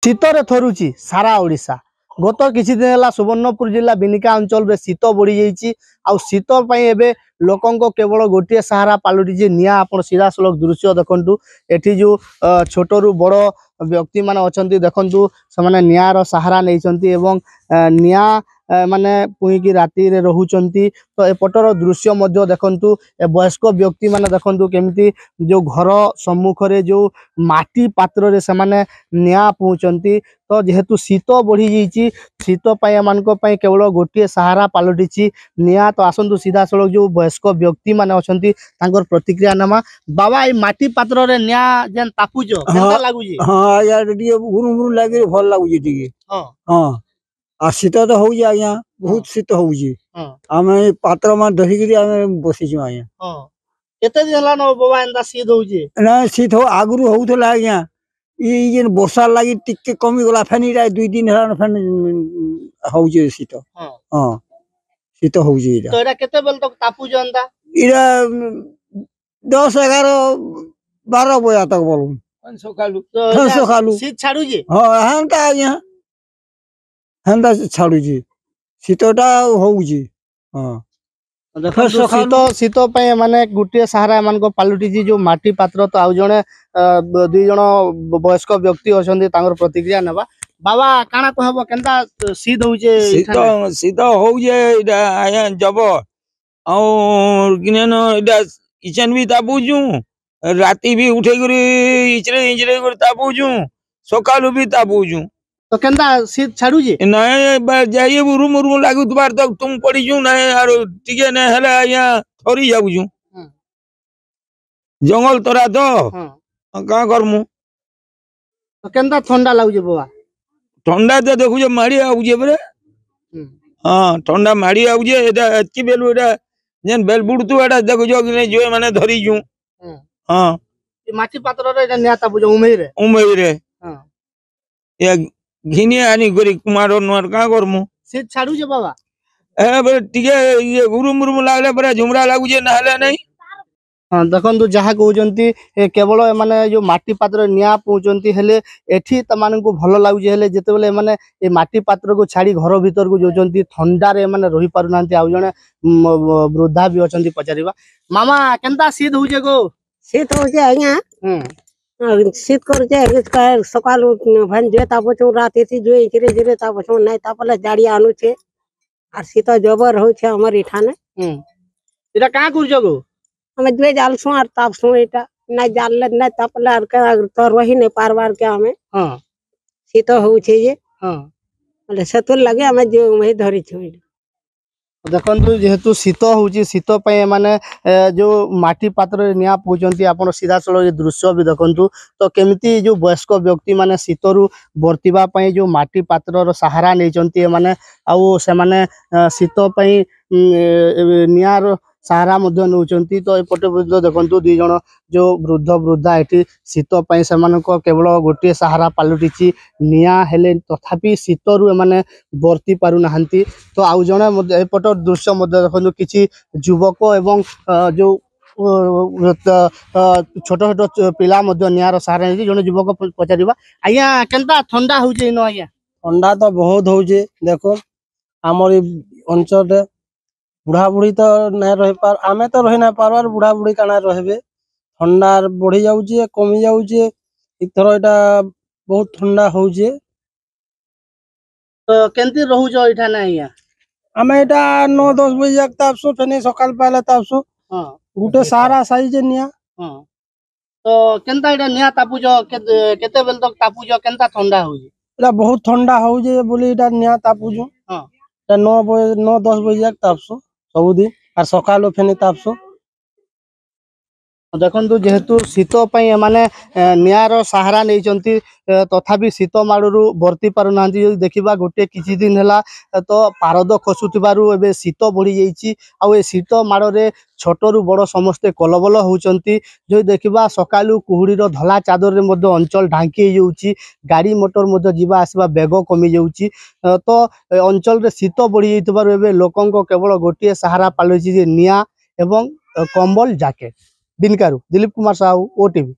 शीतर थरुची सारा ओडिशा गत किछि दिन है सुवर्णपुर जिला बिनिका अंचल रे शीत बढ़ी जाइए आउ शीत एबे लोकों केवल गोटे सहारा पलटि निआ आप सीधा सलख दृश्य देखु एठी जो छोटू बड़ व्यक्ति मान अच्छा देखु से निआर सहारा नहीं निआ माने पुईकी राति रे रहउचंती तो एपटर दृश्य मध्य देखंतु वयस्क व्यक्ति माने देखंतु केमिति जो घर सम्मुख रे जो माटी पात्र रे से माने निया पहुंचंती तो जेहेतु शीत बढ़ी जाइए शीत मानक केवल गोटे सहारा पलटि निया तो आसतु सीधा सड़क जो वयस्क व्यक्ति माने अछंती तांकर प्रतिक्रिया नमा बाबा ए माटी पात्र रे निया जेन तापुज केनता लागुजी हां यार डी गुरु लागे भल लागुजी टिके हां हां आ शीत तो हो आज्ञा बहुत शीत होउजी आमे पात्र मा धरिकरी आमे बसी छु आज्ञा हां केते दिन हला न बाबा एंदा शीत होउजी ना शीत हो आगुरु होउथला आज्ञा ई जेन वर्षा लागि टिके कमी गला फेनी रा 2 दिन हला फेन होउजी शीत हां हां शीत होउजी इरा तो एरा केते बेल तक तापु जंदा इरा 10 11 12 बजे तक बोलू सकालू शीत छाडुजी हां हांता आज्ञा हंदा छाड़ू जी शीतटा होउजी हां देखो शीत शीत पे माने गुटे सहारा मान को पालुटी जो माटी पात्र तो आउ जने दुई जन वयस्क व्यक्ति अछंती तांगर प्रतिक्रिया नबा बाबा काना कहबो केनता शीत होउजे शीत होउजे इडा आया जब औ किनेन इडा किचन भी तापुजू राती भी उठे गुरी इचरे गुरी तापुजू सकालू भी तापुजू तो केनता शीत छाडू जी नहीं जाइए रूम रूम लागू बार तक तुम पड़ी जू नहीं आरो टिके ने हले आया थोरी जाऊ जू जंगल तोरा तो का करमु तो केनता ठंडा लागू जे बाबा ठंडा तो देखु जे माड़ी आउ जे बरे हां ठंडा माड़ी आउ जे एटा एतकी बेलु एटा जेन बेल बुडतु एटा देखु जो माने धरी जू हां ए माटी पात्र रे एटा नियाता बुझ उमई रे हां या घिनी आनी गरी कुमार नर का करमु शीत छाडू जे बाबा ए बे टिके ये गुरुम गुरुम लागले बरे झुमरा लागु जे नहले नहीं हां देखंतु जहा कहउजंती केवल माने जो माटी पात्र निया पहुंचंती हेले एठी त माने को भलो लागु जे हेले जते बेले माने ए माटी पात्र को छाड़ी घर भीतर को जोजंती ठंडा रे माने रही पारु नांती आउ जने वृद्धा भी अछंती पचारिबा मामा केनता शीत होजे गो शीत होजे आज्ञा शीत कर सकाल भन जे तापछो रात एती जो इचरे जरे तापछो नै तापले जाड़ी आनु छे आ शीत जबर हो छे हमर इठाने इटा का करजो गो हमें दुए जालसो आर तापसो एटा नै जालले नै तापले आर के तो रही नै पारवार के हमें हां शीत हो छे जे हां बोले सतुर लगे हमें जो वही धरी छ देखु जेहेतु शीत होची शीत माने जो माटी पात्र निया पहुंचती आपन सीधा सड़क दृश्य भी देखु तो केमिति जो वयस्क व्यक्ति माने शीतरु बर्तिबा पई जो माटी पात्र सहारा नहीं माने आउ से माने शीत पई नियार सहारा मध्य नौचंती तो एपटे देखु दुई जन जो वृद्ध वृद्धा एटी शीत पई से केवल गोटे सहारा पलटि निया हेले तथापि शीतरु माने बर्ती पारु नाहंती तो आउ जने एपट दृश्य मध्य देखु किछि युवक एवं जो छोट छोट पिला मध्य नियार सहारा नहीं जने युवक पचारिबा आज्ञा केनता ठंडा होजे न आज्ञा ठंडा तो बहुत होजे देखो हमर अंचल बुढ़ा बुढ़ी तो नहीं रह पार आमे तो रही ना पारवार बुढ़ा बुढ़ी काना रहबे ठंडा बढ़ी जाउजे कमी जाउजे इथरो एटा बहुत ठंडा होउजे तो केनती रहउजो इठा ना आज्ञा आमे एटा 9 10 बजे तक तापसो फेने सकाल पाले तापसो हां गुटे सारा साइज निया हां तो केनता एटा निया तापुजो केते बेल तक तापुजो केनता ठंडा होउजे एटा बहुत ठंडा होउजे बोली एटा निया तापुजो हां एटा 9 10 बजे तक तापसो सबुदिन आर सकालो फेने तापसो देखु जेहेतु शीत माने नियार सहारा नहीं तथापि शीत माड़ू बर्ती पारु ना देखा गोटे किछि दिन है तो पारद खसुबारू एबे शीत बढ़ी जाइए आउ ए शीत माड़े छोटू बड़ समस्ते कलबल होती जो देखा सकालू कुहुड़ीर धला चादर में अंचल ढांकी जाऊँगी गाड़ी मोटर जीवा आसवा बेग कमी जाऊँगी तो अंचल रे शीत बढ़ी जाइए लोकों केवल गोटे सहारा पलटि निया एवं कंबल जैकेट बिनकारु दिलीप कुमार साहू ओटीवी।